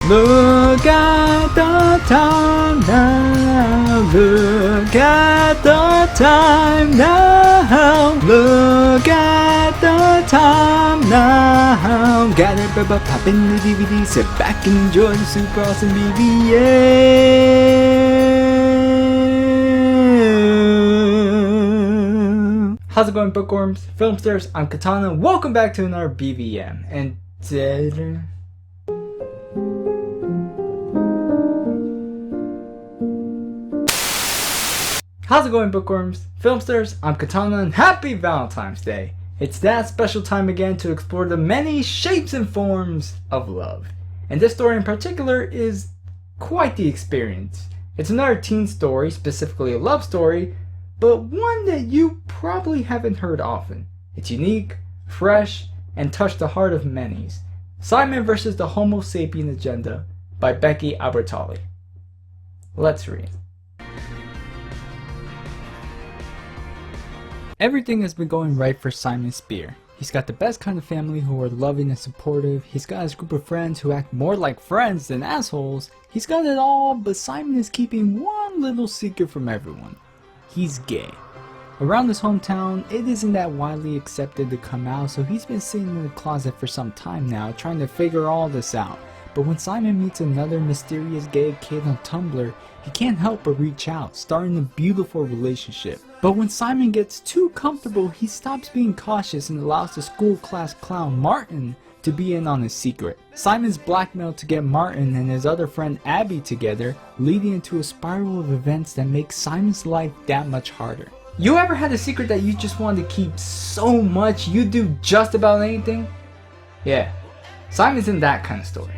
Look at the time now. Look at the time now. Look at the time now. Got it, pop in the DVD. Sit back and enjoy the super awesome BVM. How's it going, bookworms, filmsters? I'm Katana. Welcome back to another BVM. And how's it going, bookworms, filmsters? I'm Katana and happy Valentine's Day. It's that special time again to explore the many shapes and forms of love. And this story in particular is quite the experience. It's another teen story, specifically a love story, but one that you probably haven't heard often. It's unique, fresh, and touched the heart of many. Simon vs. the Homo Sapien Agenda by Becky Albertalli. Let's read. Everything has been going right for Simon Spear. He's got the best kind of family who are loving and supportive. He's got his group of friends who act more like friends than assholes. He's got it all, but Simon is keeping one little secret from everyone. He's gay. Around his hometown, it isn't that widely accepted to come out, so he's been sitting in the closet for some time now, trying to figure all this out. But when Simon meets another mysterious gay kid on Tumblr, he can't help but reach out, starting a beautiful relationship. But when Simon gets too comfortable, he stops being cautious and allows the school class clown Martin to be in on his secret. Simon's blackmailed to get Martin and his other friend Abby together, leading into a spiral of events that make Simon's life that much harder. You ever had a secret that you just wanted to keep so much you'd do just about anything? Yeah, Simon's in that kind of story.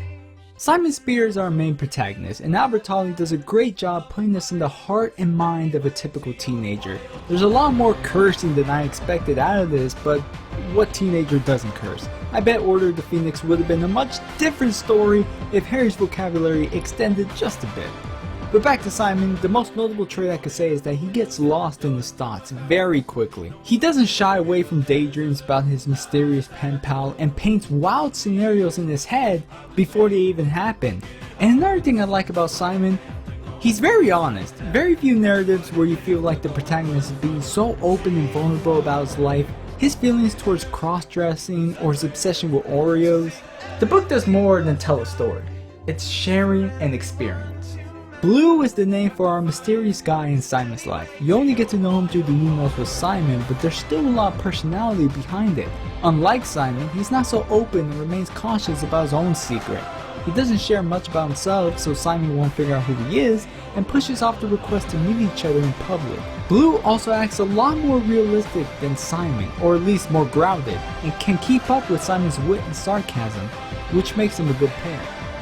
Simon Spear is our main protagonist, and Albertalli does a great job putting us in the heart and mind of a typical teenager. There's a lot more cursing than I expected out of this, but what teenager doesn't curse? I bet Order of the Phoenix would have been a much different story if Harry's vocabulary extended just a bit. But back to Simon, the most notable trait I could say is that he gets lost in his thoughts very quickly. He doesn't shy away from daydreams about his mysterious pen pal and paints wild scenarios in his head before they even happen. And another thing I like about Simon, he's very honest. Very few narratives where you feel like the protagonist is being so open and vulnerable about his life, his feelings towards cross-dressing, or his obsession with Oreos. The book does more than tell a story. It's sharing an experience. Blue is the name for our mysterious guy in Simon's life. You only get to know him through the emails with Simon, but there's still a lot of personality behind it. Unlike Simon, he's not so open and remains cautious about his own secret. He doesn't share much about himself, so Simon won't figure out who he is, and pushes off the request to meet each other in public. Blue also acts a lot more realistic than Simon, or at least more grounded, and can keep up with Simon's wit and sarcasm, which makes him a good pair.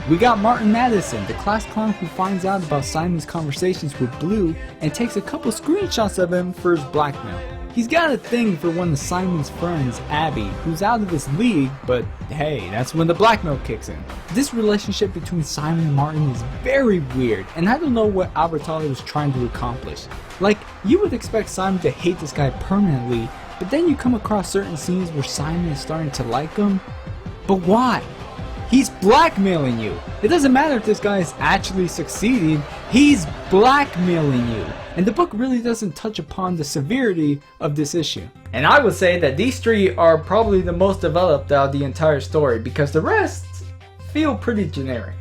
We got Martin Madison, the class clown who finds out about Simon's conversations with Blue and takes a couple screenshots of him for his blackmail. He's got a thing for one of Simon's friends, Abby, who's out of his league, but hey, that's when the blackmail kicks in. This relationship between Simon and Martin is very weird, and I don't know what Albertalli was trying to accomplish. Like, you would expect Simon to hate this guy permanently, but then you come across certain scenes where Simon is starting to like him. But why? He's blackmailing you. It doesn't matter if this guy is actually succeeding, he's blackmailing you. And the book really doesn't touch upon the severity of this issue. And I would say that these three are probably the most developed out of the entire story because the rest feel pretty generic.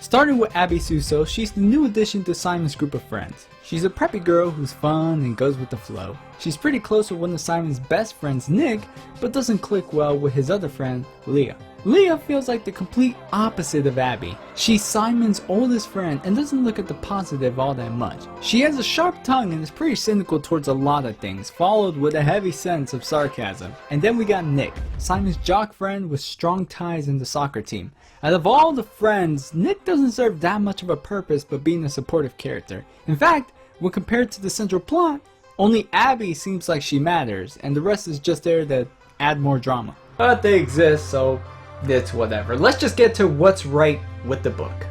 Starting with Abby Suso, she's the new addition to Simon's group of friends. She's a preppy girl who's fun and goes with the flow. She's pretty close with one of Simon's best friends, Nick, but doesn't click well with his other friend, Leah. Leah feels like the complete opposite of Abby. She's Simon's oldest friend and doesn't look at the positive all that much. She has a sharp tongue and is pretty cynical towards a lot of things, followed with a heavy sense of sarcasm. And then we got Nick, Simon's jock friend with strong ties in the soccer team. Out of all the friends, Nick doesn't serve that much of a purpose but being a supportive character. In fact, when compared to the central plot, only Abby seems like she matters, and the rest is just there to add more drama. But they exist, so it's whatever. Let's just get to what's right with the book.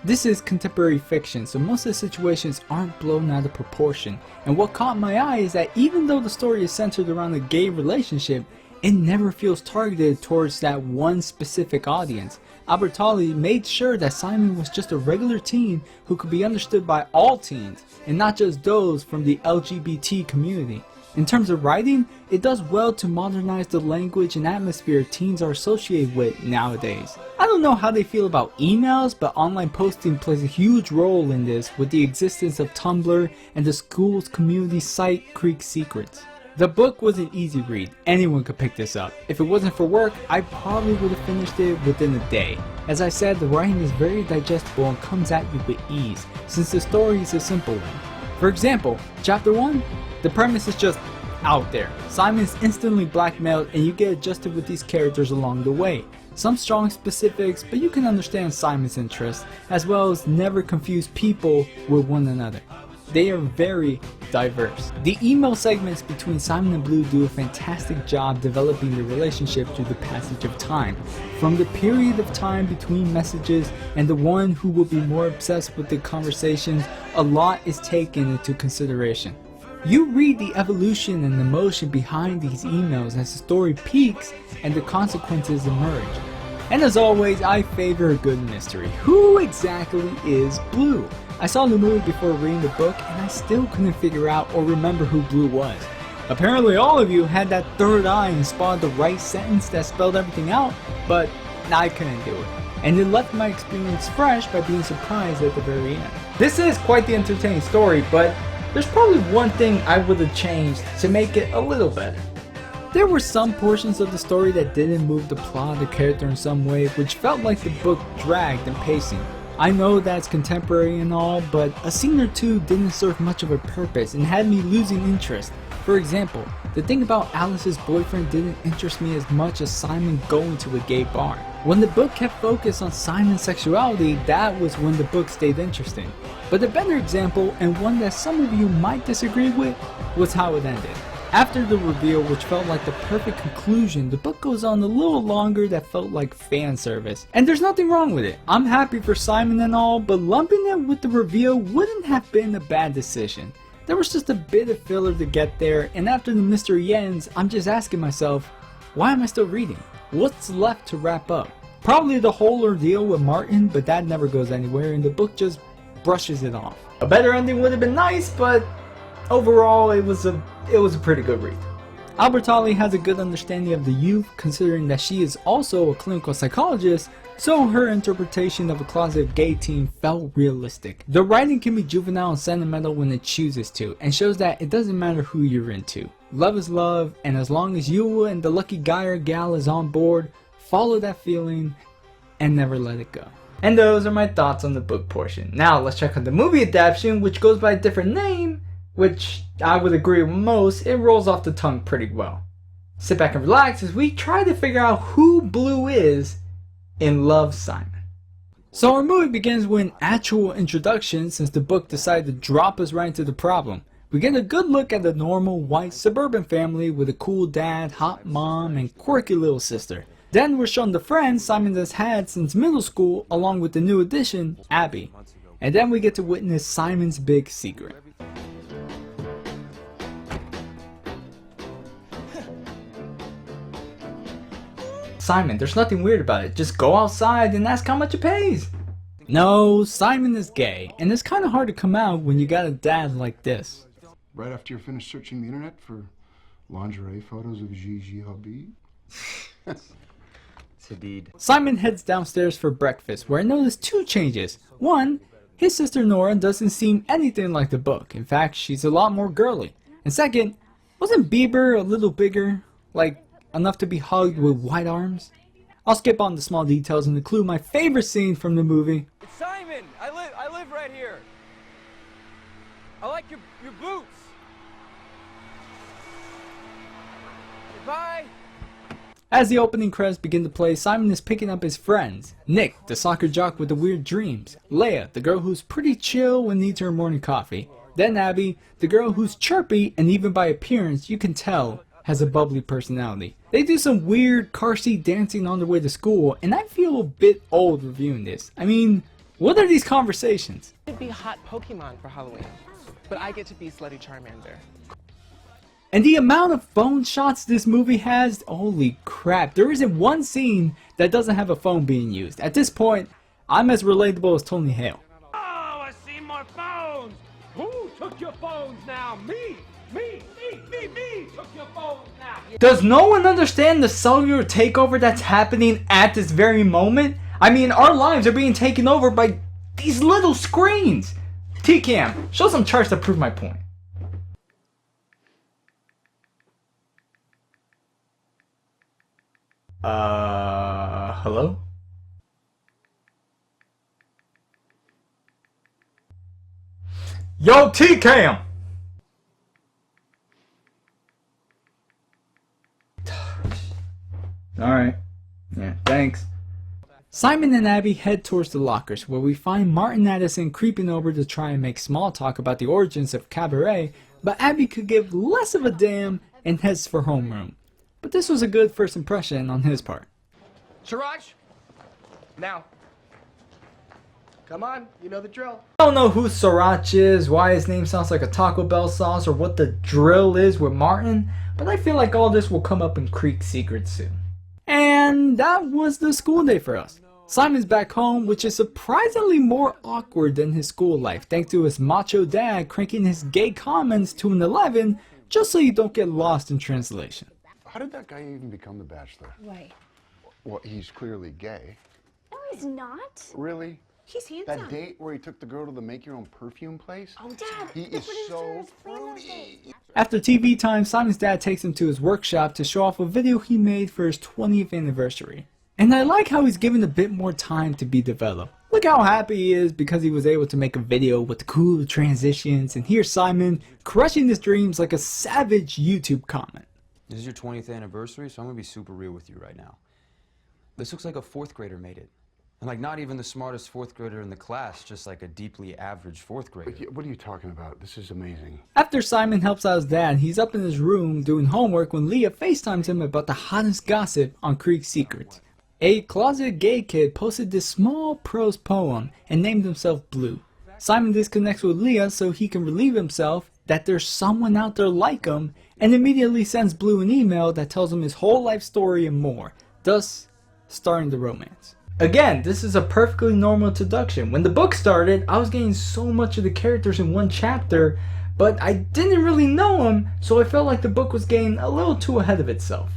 This is contemporary fiction, so most of the situations aren't blown out of proportion. And what caught my eye is that even though the story is centered around a gay relationship, it never feels targeted towards that one specific audience. Albertalli made sure that Simon was just a regular teen who could be understood by all teens, and not just those from the LGBT community. In terms of writing, it does well to modernize the language and atmosphere teens are associated with nowadays. I don't know how they feel about emails, but online posting plays a huge role in this with the existence of Tumblr and the school's community site Creek Secrets. The book was an easy read, anyone could pick this up. If it wasn't for work, I probably would have finished it within a day. As I said, the writing is very digestible and comes at you with ease, since the story is a simple one. For example, chapter 1, the premise is just out there. Simon is instantly blackmailed and you get adjusted with these characters along the way. Some strong specifics, but you can understand Simon's interests, as well as never confuse people with one another. They are very diverse. The email segments between Simon and Blue do a fantastic job developing the relationship through the passage of time. From the period of time between messages and the one who will be more obsessed with the conversations, a lot is taken into consideration. You read the evolution and emotion behind these emails as the story peaks and the consequences emerge. And as always, I favor a good mystery. Who exactly is Blue? I saw the movie before reading the book and I still couldn't figure out or remember who Blue was. Apparently all of you had that third eye and spotted the right sentence that spelled everything out, but I couldn't do it. And it left my experience fresh by being surprised at the very end. This is quite the entertaining story, but there's probably one thing I would have changed to make it a little better. There were some portions of the story that didn't move the plot of the character in some way, which felt like the book dragged in pacing. I know that's contemporary and all, but a scene or two didn't serve much of a purpose and had me losing interest. For example, the thing about Alice's boyfriend didn't interest me as much as Simon going to a gay bar. When the book kept focus on Simon's sexuality, that was when the book stayed interesting. But a better example, and one that some of you might disagree with, was how it ended. After the reveal, which felt like the perfect conclusion, the book goes on a little longer that felt like fan service. And there's nothing wrong with it. I'm happy for Simon and all, but lumping it with the reveal wouldn't have been a bad decision. There was just a bit of filler to get there, and after the mystery ends, I'm just asking myself, why am I still reading? What's left to wrap up? Probably the whole ordeal with Martin, but that never goes anywhere and the book just brushes it off. A better ending would have been nice, but overall it was a pretty good read. Albertalli has a good understanding of the youth, considering that she is also a clinical psychologist, so her interpretation of a closet gay teen felt realistic. The writing can be juvenile and sentimental when it chooses to, and shows that it doesn't matter who you're into. Love is love, and as long as you and the lucky guy or gal is on board, follow that feeling and never let it go. And those are my thoughts on the book portion. Now let's check on the movie adaptation, which goes by a different name, which I would agree with most. It rolls off the tongue pretty well. Sit back and relax as we try to figure out who Blue is in Love, Simon. So our movie begins with an actual introduction, since the book decided to drop us right into the problem. We get a good look at the normal white suburban family with a cool dad, hot mom, and quirky little sister. Then we're shown the friends Simon has had since middle school, along with the new addition, Abby. And then we get to witness Simon's big secret. Simon, there's nothing weird about it. Just go outside and ask how much it pays. No, Simon is gay, and it's kind of hard to come out when you got a dad like this. Right after you're finished searching the internet for lingerie photos of Gigi Hadid. Simon heads downstairs for breakfast, where I noticed two changes. One, his sister Nora doesn't seem anything like the book. In fact, she's a lot more girly. And second, wasn't Bieber a little bigger? Like, enough to be hugged with wide arms? I'll skip on the small details and include my favorite scene from the movie. It's Simon! I live right here. I like your boots. Goodbye. As the opening credits begin to play, Simon is picking up his friends. Nick, the soccer jock with the weird dreams. Leia, the girl who's pretty chill and needs her morning coffee. Then Abby, the girl who's chirpy and even by appearance you can tell has a bubbly personality. They do some weird car seat dancing on their way to school, and I feel a bit old reviewing this. I mean, what are these conversations? It'd be hot Pokemon for Halloween, but I get to be Slutty Charmander. And the amount of phone shots this movie has, holy crap, there isn't one scene that doesn't have a phone being used. At this point, I'm as relatable as Tony Hale. Oh, I see more phones! Who took your phones now? Me took your phones now! Does no one understand the cellular takeover that's happening at this very moment? I mean, our lives are being taken over by these little screens. T-Cam, show some charts to prove my point. Hello? Yo, T-Cam! Alright. Yeah, thanks. Simon and Abby head towards the lockers, where we find Martin Addison creeping over to try and make small talk about the origins of Cabaret, but Abby could give less of a damn and heads for homeroom. But this was a good first impression on his part. Siraj, now. Come on, you know the drill. I don't know who Sriracha is, why his name sounds like a Taco Bell sauce, or what the drill is with Martin, but I feel like all this will come up in Creek Secrets soon. And that was the school day for us. Simon's back home, which is surprisingly more awkward than his school life, thanks to his macho dad cranking his gay comments to an 11, just so you don't get lost in translation. How did that guy even become the Bachelor? Why? Well, he's clearly gay. No, he's not. Really? He's handsome. That date where he took the girl to the make-your-own-perfume place? Oh, Dad. He is so fruity. fruity. After TV time, Simon's dad takes him to his workshop to show off a video he made for his 20th anniversary. And I like how he's given a bit more time to be developed. Look how happy he is because he was able to make a video with the cool transitions, and here's Simon crushing his dreams like a savage YouTube comment. This is your 20th anniversary, so I'm gonna be super real with you right now. This looks like a 4th grader made it. And like not even the smartest 4th grader in the class, just like a deeply average 4th grader. What are you talking about? This is amazing. After Simon helps out his dad, he's up in his room doing homework when Leah FaceTimes him about the hottest gossip on Creek Secrets. A closet gay kid posted this small prose poem and named himself Blue. Simon disconnects with Leah so he can relieve himself that there's someone out there like him, and immediately sends Blue an email that tells him his whole life story and more, thus starting the romance. Again, this is a perfectly normal introduction. When the book started, I was getting so much of the characters in one chapter, but I didn't really know them, so I felt like the book was getting a little too ahead of itself.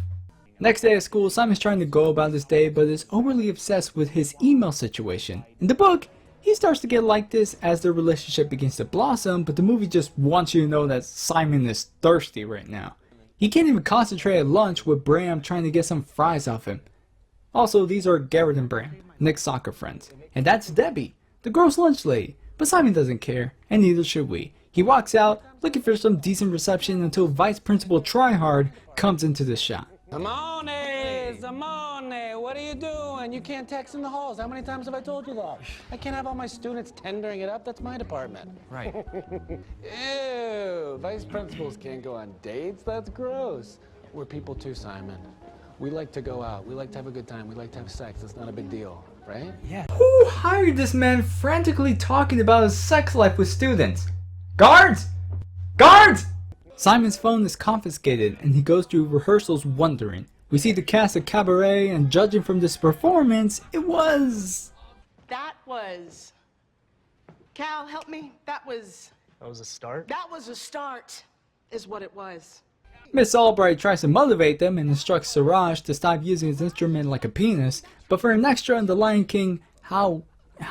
Next day at school, Simon's trying to go about his day, but is overly obsessed with his email situation. In the book, he starts to get like this as their relationship begins to blossom, but the movie just wants you to know that Simon is thirsty right now. He can't even concentrate at lunch with Bram trying to get some fries off him. Also, these are Garrett and Bram, Nick's soccer friends. And that's Debbie, the girl's lunch lady. But Simon doesn't care, and neither should we. He walks out, looking for some decent reception until Vice Principal Tryhard comes into the shop. Simone, what are you doing? You can't text in the halls. How many times have I told you that? I can't have all my students tendering it up. That's my department. Right. Ew, vice principals can't go on dates. That's gross. We're people too, Simon. We like to go out. We like to have a good time. We like to have sex. It's not a big deal, right? Yeah. Who hired this man frantically talking about his sex life with students? Guards! Guards! Simon's phone is confiscated and he goes through rehearsals wondering. We see the cast of Cabaret, and judging from this performance, it was... That was... Cal, help me. That was a start? That was a start, is what it was. Miss Albright tries to motivate them and instructs Siraj to stop using his instrument like a penis, but for an extra in The Lion King, how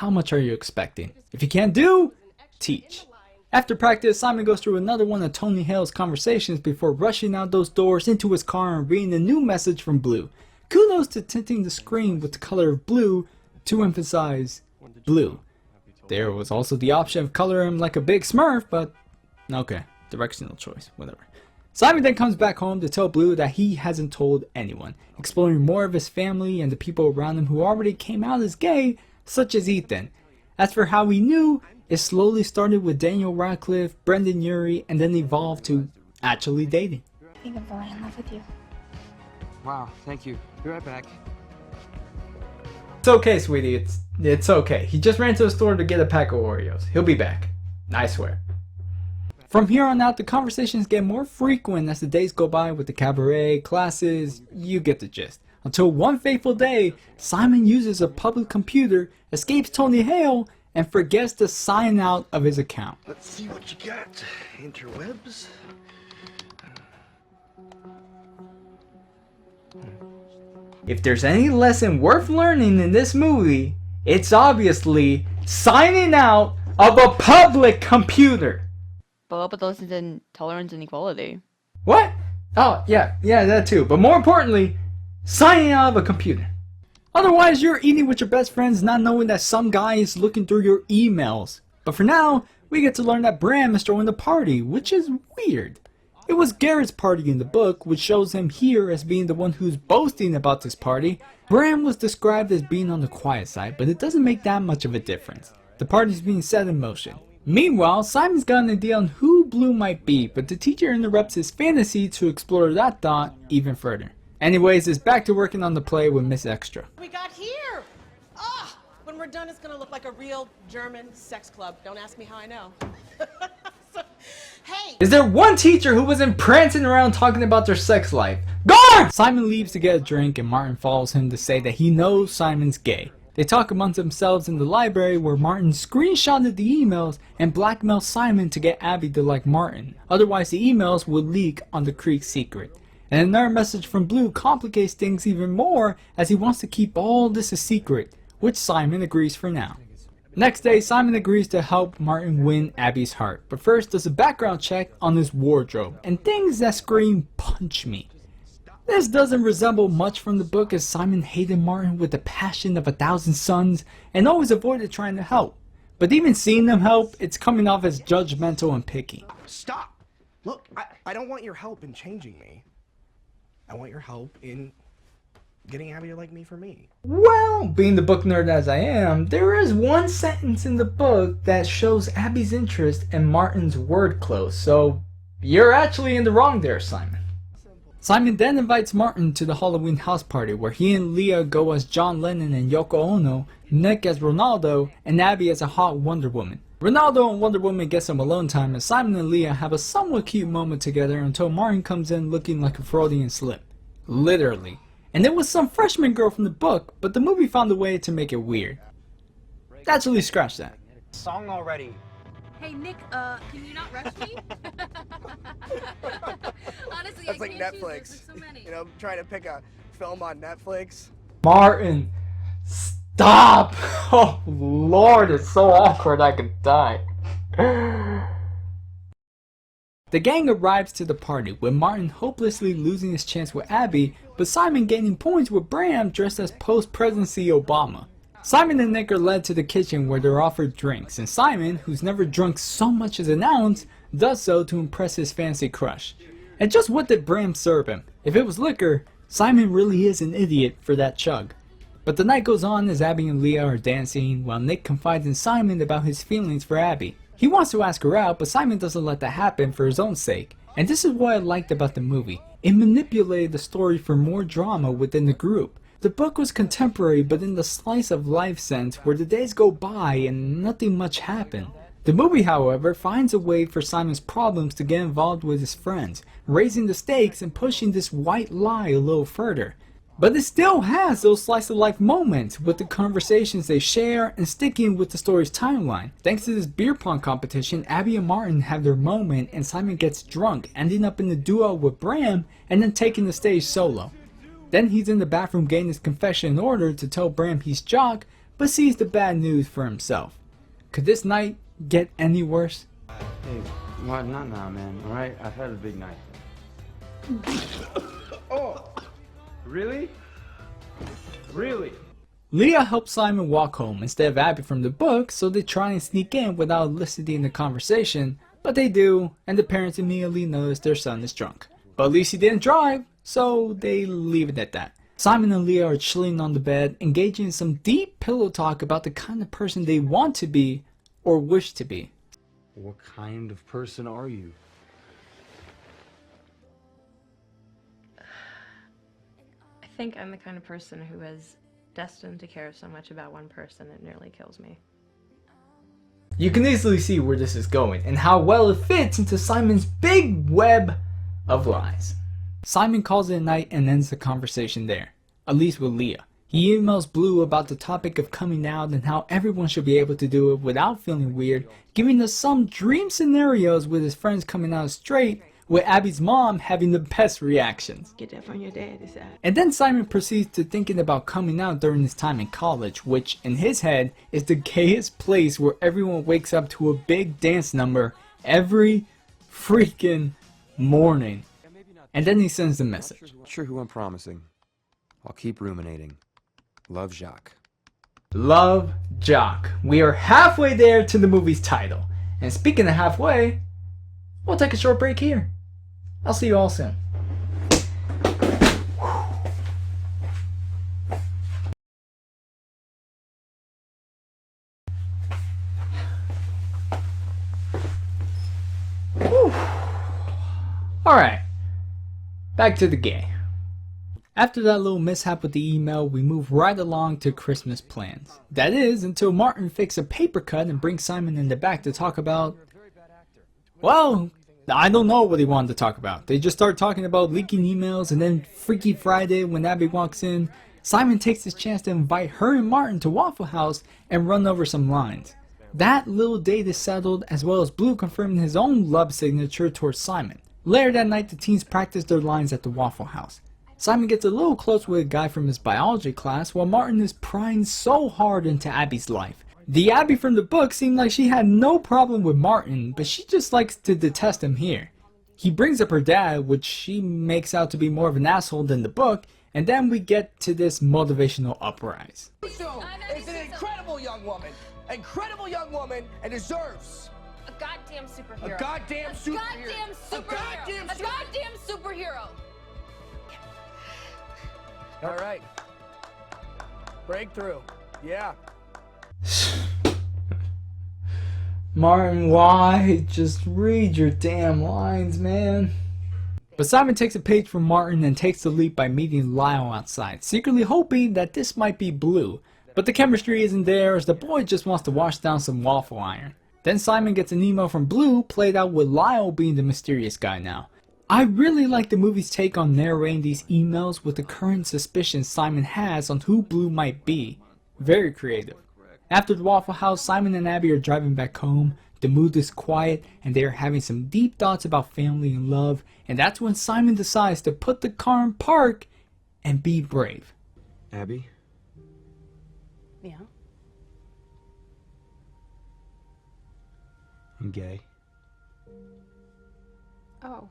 much are you expecting? If you can't do, teach. After practice, Simon goes through another one of Tony Hale's conversations before rushing out those doors into his car and reading a new message from Blue. Kudos to tinting the screen with the color of blue to emphasize blue. There was also the option of coloring him like a big Smurf, but okay, directional choice, whatever. Simon then comes back home to tell Blue that he hasn't told anyone, exploring more of his family and the people around him who already came out as gay, such as Ethan. As for how he knew, it slowly started with Daniel Radcliffe, Brendan Urie, and then evolved to actually dating. I think I'm falling in love with you. Wow, thank you. Be right back. It's okay, sweetie. It's okay. He just ran to the store to get a pack of Oreos. He'll be back. I swear. From here on out, the conversations get more frequent as the days go by with the cabaret, classes, you get the gist. Until one fateful day, Simon uses a public computer, escapes Tony Hale, and forgets to sign out of his account. Let's see what you got, interwebs. If there's any lesson worth learning in this movie, it's obviously signing out of a public computer. But what about those in tolerance and equality? What? Oh, yeah, that too. But more importantly, signing out of a computer. Otherwise, you're eating with your best friends not knowing that some guy is looking through your emails. But for now, we get to learn that Bram is throwing the party, which is weird. It was Garrett's party in the book, which shows him here as being the one who's boasting about this party. Bram was described as being on the quiet side, but it doesn't make that much of a difference. The party's being set in motion. Meanwhile, Simon's got an idea on who Blue might be, but the teacher interrupts his fantasy to explore that thought even further. Anyways, it's back to working on the play with Miss Extra. We got here. Ah, when we're done, it's gonna look like a real German sex club. Don't ask me how I know. Hey! Is there one teacher who wasn't prancing around talking about their sex life? Guard! Simon leaves to get a drink and Martin follows him to say that he knows Simon's gay. They talk amongst themselves in the library where Martin screenshotted the emails and blackmails Simon to get Abby to like Martin. Otherwise the emails would leak on the Creek secret. And another message from Blue complicates things even more as he wants to keep all this a secret, which Simon agrees for now. Next day, Simon agrees to help Martin win Abby's heart, but first does a background check on his wardrobe and things that scream punch me. This doesn't resemble much from the book as Simon hated Martin with the passion of 1,000 suns and always avoided trying to help. But even seeing them help, it's coming off as judgmental and picky. Stop! Look, I don't want your help in changing me. I want your help in getting Abby to like me for me. Well, being the book nerd as I am, there is one sentence in the book that shows Abby's interest in Martin's word clothes, so you're actually in the wrong there, Simon. Simon then invites Martin to the Halloween house party where he and Leah go as John Lennon and Yoko Ono, Nick as Ronaldo, and Abby as a hot Wonder Woman. Ronaldo and Wonder Woman get some alone time and Simon and Leah have a somewhat cute moment together until Martin comes in looking like a Freudian slip. Literally. And it was some freshman girl from the book, but the movie found a way to make it weird. Actually, scratch that. Song already. Hey Nick, can you not rush me? Honestly, That's I like can't Netflix. choose. There's so many. You know, trying to pick a film on Netflix. Martin, stop! Oh Lord, it's so awkward I could die. The gang arrives to the party with Martin hopelessly losing his chance with Abby, but Simon gaining points with Bram dressed as post-presidency Obama. Simon and Nick are led to the kitchen where they're offered drinks, and Simon, who's never drunk so much as an ounce, does so to impress his fancy crush. And just what did Bram serve him? If it was liquor, Simon really is an idiot for that chug. But the night goes on as Abby and Leah are dancing, while Nick confides in Simon about his feelings for Abby. He wants to ask her out, but Simon doesn't let that happen for his own sake. And this is what I liked about the movie. It manipulated the story for more drama within the group. The book was contemporary but in the slice of life sense where the days go by and nothing much happened. The movie, however, finds a way for Simon's problems to get involved with his friends, raising the stakes and pushing this white lie a little further. But it still has those slice of life moments with the conversations they share and sticking with the story's timeline. Thanks to this beer pong competition, Abby and Martin have their moment and Simon gets drunk, ending up in the duo with Bram and then taking the stage solo. Then he's in the bathroom getting his confession in order to tell Bram he's Jock, but sees the bad news for himself. Could this night get any worse? Hey, not now, man. Alright, I've had a big night. Oh! Really? Really? Leah helps Simon walk home instead of Abby from the book, so they try and sneak in without eliciting the conversation, but they do, and the parents immediately notice their son is drunk. But at least he didn't drive, so they leave it at that. Simon and Leah are chilling on the bed, engaging in some deep pillow talk about the kind of person they want to be or wish to be. What kind of person are you? I think I'm the kind of person who is destined to care so much about one person it nearly kills me. You can easily see where this is going and how well it fits into Simon's big web of lies. Simon calls it a night and ends the conversation there, at least with Leah. He emails Blue about the topic of coming out and how everyone should be able to do it without feeling weird, giving us some dream scenarios with his friends coming out straight, with Abby's mom having the best reactions. Get that from your daddy side. And then Simon proceeds to thinking about coming out during his time in college, which in his head is the gayest place where everyone wakes up to a big dance number every freaking morning. And then he sends the message. Not sure who I'm promising. I'll keep ruminating. Love, Jacques. Love, Jacques. We are halfway there to the movie's title. And speaking of halfway, we'll take a short break here. I'll see you all soon. Alright, back to the gay. After that little mishap with the email, we move right along to Christmas plans. That is, until Martin fakes a paper cut and brings Simon in the back to talk about... well, I don't know what he wanted to talk about. They just start talking about leaking emails, and then Freaky Friday when Abby walks in, Simon takes his chance to invite her and Martin to Waffle House and run over some lines. That little date is settled, as well as Blue confirming his own love signature towards Simon. Later that night, the teens practice their lines at the Waffle House. Simon gets a little close with a guy from his biology class while Martin is prying so hard into Abby's life. The Abby from the book seemed like she had no problem with Martin, but she just likes to detest him here. He brings up her dad, which she makes out to be more of an asshole than the book, and then we get to this motivational uprise. Is an incredible young woman, and deserves A goddamn superhero. a goddamn superhero. Goddamn superhero. A goddamn superhero. All right. Breakthrough. Yeah. Martin, why? Just read your damn lines, man. But Simon takes a page from Martin and takes the leap by meeting Lyle outside, secretly hoping that this might be Blue. But the chemistry isn't there, as the boy just wants to wash down some waffle iron. Then Simon gets an email from Blue, played out with Lyle being the mysterious guy now. I really like the movie's take on narrating these emails with the current suspicions Simon has on who Blue might be. Very creative. After the Waffle House, Simon and Abby are driving back home. The mood is quiet and they are having some deep thoughts about family and love, and that's when Simon decides to put the car in park and be brave. Abby? Yeah. I'm gay. Oh.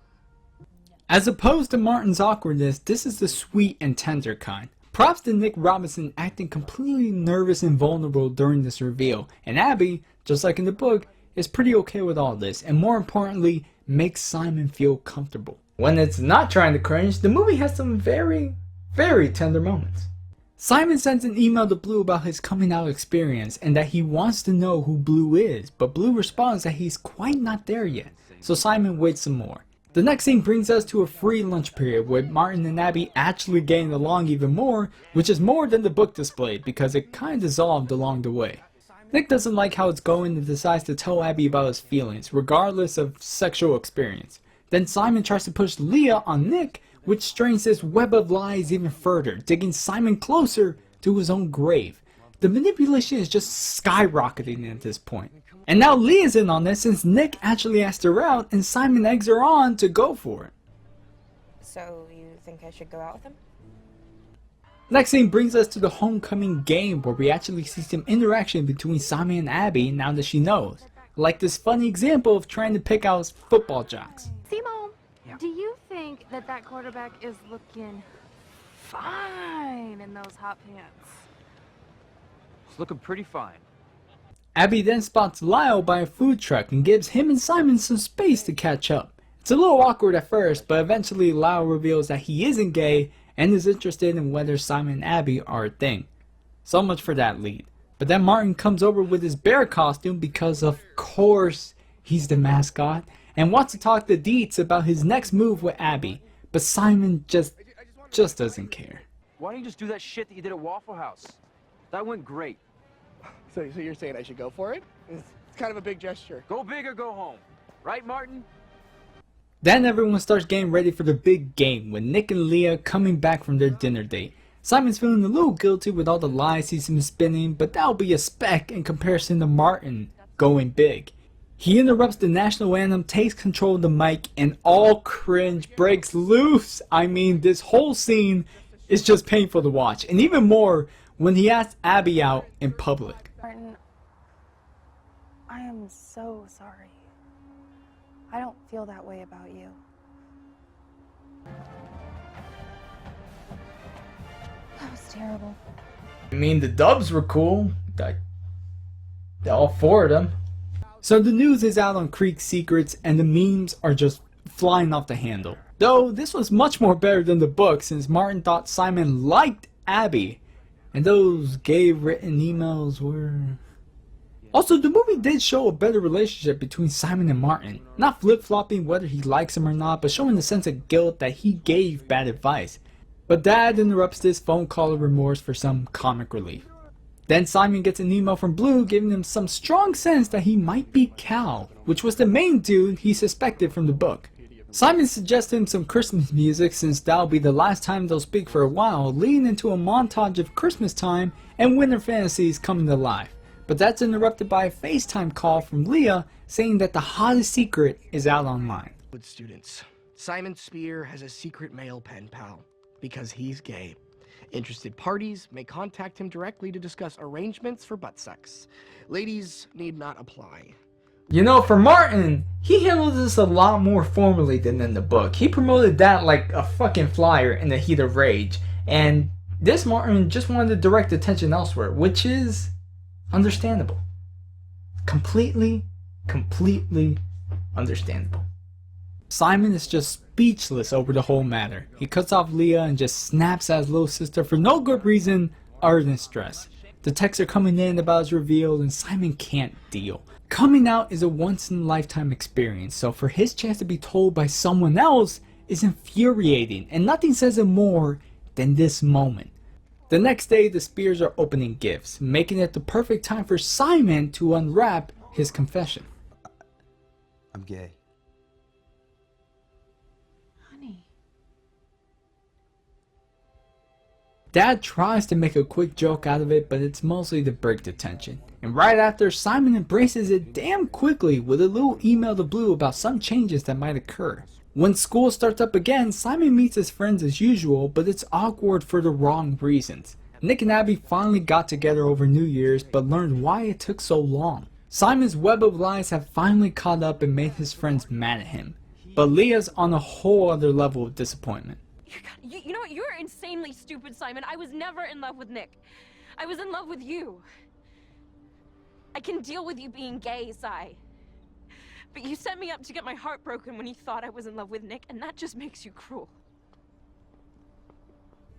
As opposed to Martin's awkwardness, this is the sweet and tender kind. Props to Nick Robinson acting completely nervous and vulnerable during this reveal, and Abby, just like in the book, is pretty okay with all this, and more importantly, makes Simon feel comfortable. When it's not trying to cringe, the movie has some very, very tender moments. Simon sends an email to Blue about his coming out experience and that he wants to know who Blue is, but Blue responds that he's quite not there yet, so Simon waits some more. The next scene brings us to a free lunch period with Martin and Abby actually getting along even more, which is more than the book displayed because it kinda dissolved along the way. Nick doesn't like how it's going and decides to tell Abby about his feelings, regardless of sexual experience. Then Simon tries to push Leah on Nick, which strains this web of lies even further, digging Simon closer to his own grave. The manipulation is just skyrocketing at this point. And now Leah's in on this since Nick actually asked her out and Simon eggs her on to go for it. So you think I should go out with him? Next scene brings us to the homecoming game where we actually see some interaction between Simon and Abby now that she knows. Like this funny example of trying to pick out football jocks. Simone, do you think that quarterback is looking fine in those hot pants? It's looking pretty fine. Abby then spots Lyle by a food truck and gives him and Simon some space to catch up. It's a little awkward at first, but eventually Lyle reveals that he isn't gay and is interested in whether Simon and Abby are a thing. So much for that lead. But then Martin comes over with his bear costume because of course he's the mascot and wants to talk to Dietz about his next move with Abby. But Simon just doesn't care. Why don't you just do that shit that you did at Waffle House? That went great. So you're saying I should go for it? It's kind of a big gesture. Go big or go home. Right, Martin? Then everyone starts getting ready for the big game with Nick and Leah coming back from their dinner date. Simon's feeling a little guilty with all the lies he's been spinning, but that'll be a speck in comparison to Martin going big. He interrupts the national anthem, takes control of the mic, and all cringe breaks loose. I mean, this whole scene is just painful to watch, and even more when he asks Abby out in public. Martin, I am so sorry. I don't feel that way about you. That was terrible. I mean, the dubs were cool. All four of them. So the news is out on Creek Secrets, and the memes are just flying off the handle. Though this was much more better than the book, since Martin thought Simon liked Abby, and those gay written emails were... Also, the movie did show a better relationship between Simon and Martin. Not flip-flopping whether he likes him or not, but showing the sense of guilt that he gave bad advice. But Dad interrupts this phone call of remorse for some comic relief. Then Simon gets an email from Blue giving him some strong sense that he might be Cal, which was the main dude he suspected from the book. Simon suggests him some Christmas music since that'll be the last time they'll speak for a while, leading into a montage of Christmas time and winter fantasies coming to life. But that's interrupted by a FaceTime call from Leah saying that the hottest secret is out online. Good students. Simon Spear has a secret male pen pal because he's gay. Interested parties may contact him directly to discuss arrangements for butt sex. Ladies need not apply. You know, for Martin, he handled this a lot more formally than in the book. He promoted that like a fucking flyer in the heat of rage. And this Martin just wanted to direct attention elsewhere, which is understandable. Completely understandable. Simon is just speechless over the whole matter. He cuts off Leah and just snaps at his little sister for no good reason other than stress. The texts are coming in about his reveal and Simon can't deal. Coming out is a once-in-a-lifetime experience, so for his chance to be told by someone else is infuriating, and nothing says it more than this moment. The next day, the Spears are opening gifts, making it the perfect time for Simon to unwrap his confession. I'm gay. Honey. Dad tries to make a quick joke out of it, but it's mostly to break the tension. And right after, Simon embraces it damn quickly with a little email to Blue about some changes that might occur. When school starts up again, Simon meets his friends as usual, but it's awkward for the wrong reasons. Nick and Abby finally got together over New Year's, but learned why it took so long. Simon's web of lies have finally caught up and made his friends mad at him. But Leah's on a whole other level of disappointment. You know what? You're insanely stupid, Simon. I was never in love with Nick. I was in love with you. I can deal with you being gay, Si. But you set me up to get my heart broken when you thought I was in love with Nick, and that just makes you cruel.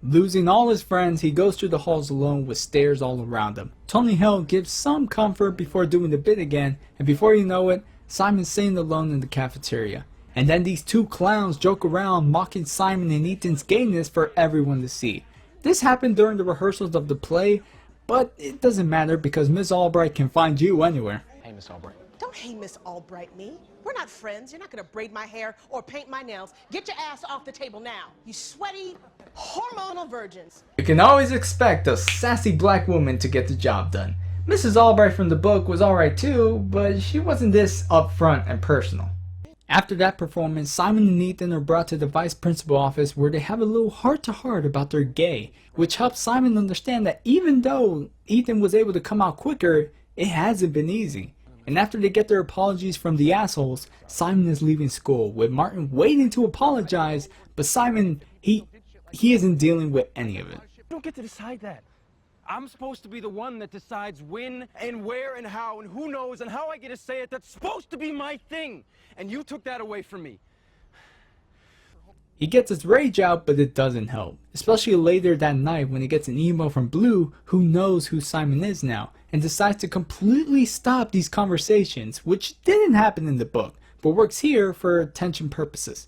Losing all his friends, he goes through the halls alone with stares all around him. Tony Hill gives some comfort before doing the bit again, and before you know it, Simon's sitting alone in the cafeteria. And then these two clowns joke around mocking Simon and Ethan's gayness for everyone to see. This happened during the rehearsals of the play, but it doesn't matter because Miss Albright can find you anywhere. Hey, Miss Albright. Don't hate Miss Albright me. We're not friends. You're not gonna braid my hair or paint my nails. Get your ass off the table now, you sweaty, hormonal virgins. You can always expect a sassy black woman to get the job done. Mrs. Albright from the book was alright too, but she wasn't this upfront and personal. After that performance, Simon and Ethan are brought to the vice principal office where they have a little heart-to-heart about their gay, which helps Simon understand that even though Ethan was able to come out quicker, it hasn't been easy. And after they get their apologies from the assholes, Simon is leaving school, with Martin waiting to apologize, but Simon, he isn't dealing with any of it. You don't get to decide that. I'm supposed to be the one that decides when and where and how and who knows and how I get to say it. That's supposed to be my thing. And you took that away from me. He gets his rage out, but it doesn't help. Especially later that night when he gets an email from Blue, who knows who Simon is now, and decides to completely stop these conversations, which didn't happen in the book, but works here for attention purposes.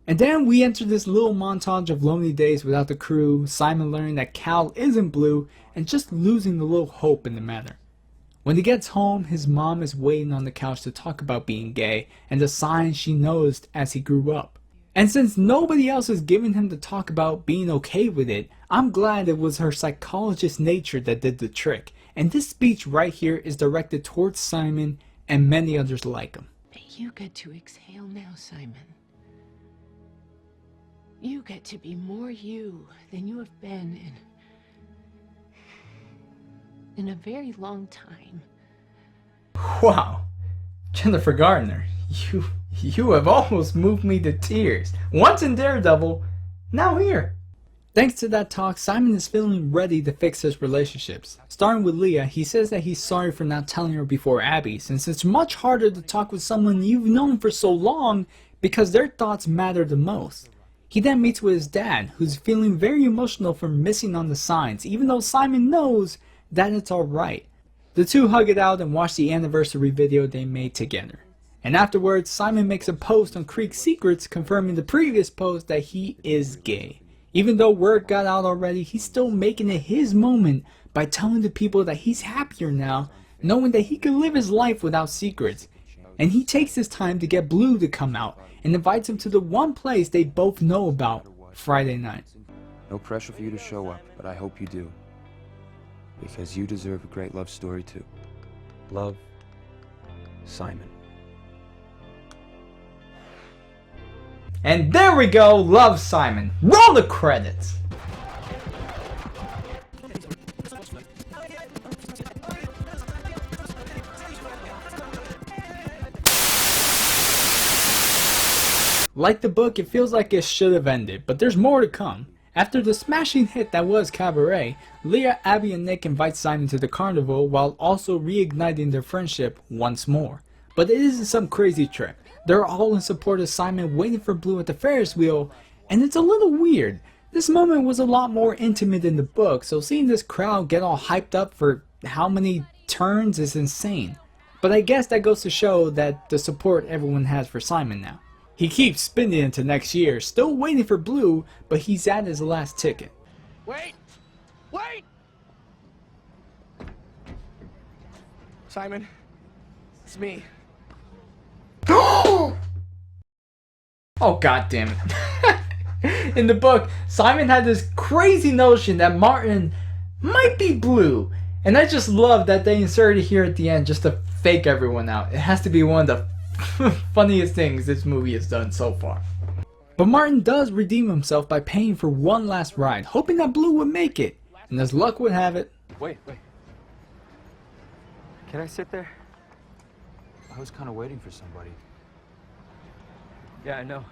And then we enter this little montage of lonely days without the crew, Simon learning that Cal isn't Blue, and just losing a little hope in the matter. When he gets home, his mom is waiting on the couch to talk about being gay and the signs she noticed as he grew up. And since nobody else is giving him to talk about being okay with it, I'm glad it was her psychologist nature that did the trick. And this speech right here is directed towards Simon and many others like him. You get to exhale now, Simon. You get to be more you than you have been in a very long time. Wow, Jennifer Gardner, you have almost moved me to tears. Once in Daredevil, now here. Thanks to that talk, Simon is feeling ready to fix his relationships. Starting with Leah, he says that he's sorry for not telling her before Abby, since it's much harder to talk with someone you've known for so long because their thoughts matter the most. He then meets with his dad, who's feeling very emotional for missing on the signs, even though Simon knows that it's alright. The two hug it out and watch the anniversary video they made together. And afterwards, Simon makes a post on Creek Secrets confirming the previous post that he is gay. Even though word got out already, he's still making it his moment by telling the people that he's happier now, knowing that he can live his life without secrets. And he takes his time to get Blue to come out and invites him to the one place they both know about, Friday night. No pressure for you to show up, but I hope you do. Because you deserve a great love story too. Love, Simon. And there we go, Love, Simon. Roll the credits! Like the book, it feels like it should have ended, but there's more to come. After the smashing hit that was Cabaret, Leah, Abby, and Nick invite Simon to the carnival while also reigniting their friendship once more. But it isn't some crazy trip. They're all in support of Simon waiting for Blue at the Ferris wheel, and it's a little weird. This moment was a lot more intimate in the book, so seeing this crowd get all hyped up for how many turns is insane. But I guess that goes to show that the support everyone has for Simon now. He keeps spinning into next year, still waiting for Blue, but he's at his last ticket. Wait! Wait! Simon, it's me. Oh, god damn it. In the book, Simon had this crazy notion that Martin might be Blue. And I just love that they inserted here at the end just to fake everyone out. It has to be one of the funniest things this movie has done so far. But Martin does redeem himself by paying for one last ride, hoping that Blue would make it. And as luck would have it... Wait. Can I sit there? I was kind of waiting for somebody. Yeah, I know.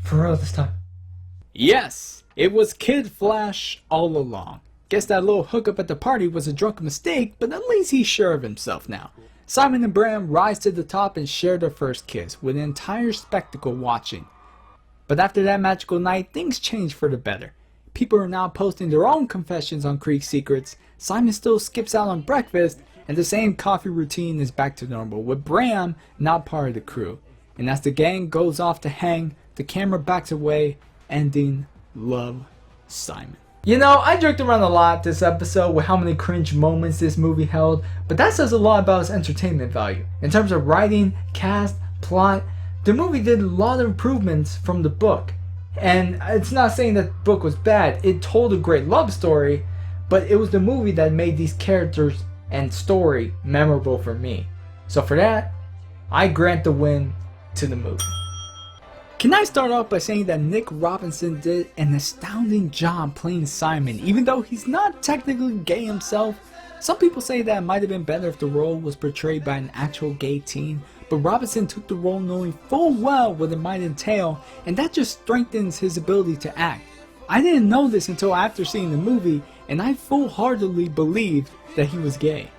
For real this time. Yes, it was Kid Flash all along. Guess that little hookup at the party was a drunken mistake, but at least he's sure of himself now. Simon and Bram rise to the top and share their first kiss, with an entire spectacle watching. But after that magical night, things change for the better. People are now posting their own confessions on Creek Secrets, Simon still skips out on breakfast, and the same coffee routine is back to normal, with Bram not part of the crew. And as the gang goes off to hang, the camera backs away, ending Love, Simon. You know, I joked around a lot this episode with how many cringe moments this movie held, but that says a lot about its entertainment value. In terms of writing, cast, plot, the movie did a lot of improvements from the book. And it's not saying that the book was bad, it told a great love story, but it was the movie that made these characters and story memorable for me. So for that, I grant the win to the movie. Can I start off by saying that Nick Robinson did an astounding job playing Simon, even though he's not technically gay himself. Some people say that it might have been better if the role was portrayed by an actual gay teen, but Robinson took the role knowing full well what it might entail, and that just strengthens his ability to act. I didn't know this until after seeing the movie, and I full-heartedly believed that he was gay.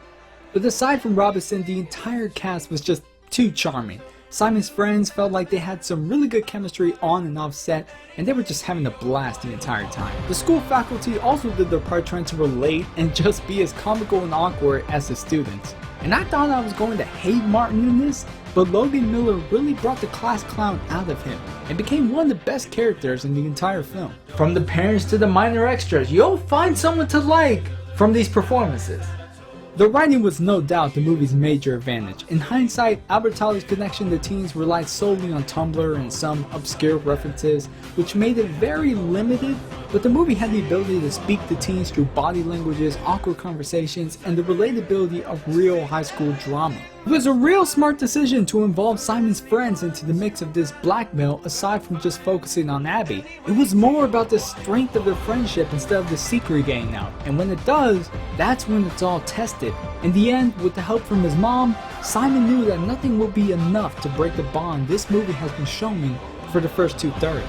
But aside from Robinson, the entire cast was just too charming. Simon's friends felt like they had some really good chemistry on and off set, and they were just having a blast the entire time. The school faculty also did their part trying to relate and just be as comical and awkward as the students. and I thought I was going to hate Martin in this, but Logan Miller really brought the class clown out of him and became one of the best characters in the entire film. From the parents to the minor extras, you'll find someone to like from these performances. The writing was no doubt the movie's major advantage. In hindsight, Albert Tyler's connection to teens relied solely on Tumblr and some obscure references, which made it very limited, but the movie had the ability to speak to teens through body languages, awkward conversations, and the relatability of real high school drama. It was a real smart decision to involve Simon's friends into the mix of this blackmail aside from just focusing on Abby. It was more about the strength of their friendship instead of the secret getting out, and when it does, that's when it's all tested. In the end, with the help from his mom, Simon knew that nothing would be enough to break the bond this movie has been showing for the first 2/3.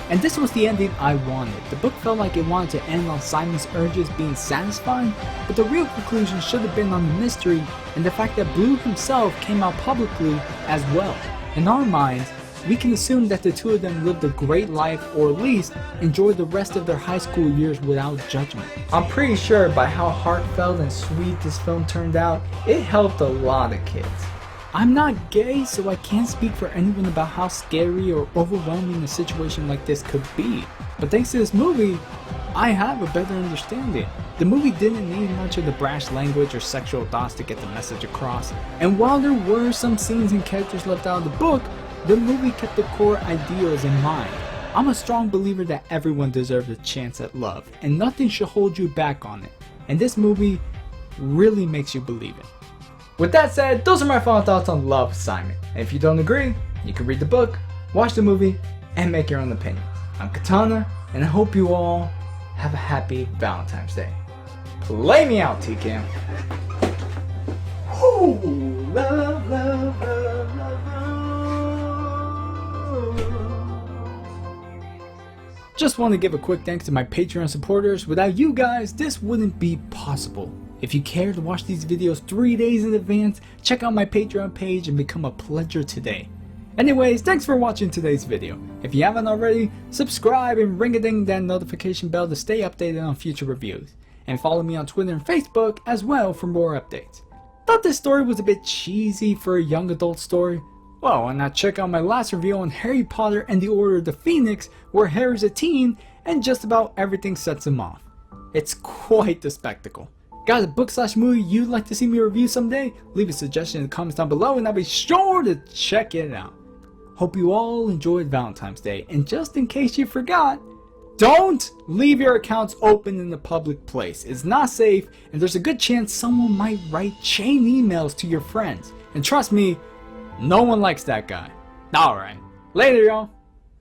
And this was the ending I wanted. The book felt like it wanted to end on Simon's urges being satisfied, but the real conclusion should have been on the mystery and the fact that Blue himself came out publicly as well. In our minds, we can assume that the two of them lived a great life, or at least enjoyed the rest of their high school years without judgment. I'm pretty sure by how heartfelt and sweet this film turned out, it helped a lot of kids. I'm not gay, so I can't speak for anyone about how scary or overwhelming a situation like this could be. But thanks to this movie, I have a better understanding. The movie didn't need much of the brash language or sexual thoughts to get the message across. And while there were some scenes and characters left out of the book, the movie kept the core ideals in mind. I'm a strong believer that everyone deserves a chance at love, and nothing should hold you back on it. And this movie really makes you believe it. With that said, those are my final thoughts on Love, Simon. And if you don't agree, you can read the book, watch the movie, and make your own opinions. I'm Katana, and I hope you all have a happy Valentine's Day. Play me out, TCam. Ooh, love, love, love, love, love. Just want to give a quick thanks to my Patreon supporters. Without you guys, this wouldn't be possible. If you care to watch these videos 3 days in advance, check out my Patreon page and become a pledger today. Anyways, thanks for watching today's video. If you haven't already, subscribe and ring-a-ding that notification bell to stay updated on future reviews. And follow me on Twitter and Facebook as well for more updates. Thought this story was a bit cheesy for a young adult story? Well, why not check out my last review on Harry Potter and the Order of the Phoenix, where Harry's a teen and just about everything sets him off. It's quite the spectacle. Got a book/movie you'd like to see me review someday? Leave a suggestion in the comments down below and I'll be sure to check it out. Hope you all enjoyed Valentine's Day, and just in case you forgot, don't leave your accounts open in a public place. It's not safe, and there's a good chance someone might write chain emails to your friends. And trust me, no one likes that guy. Alright, later y'all.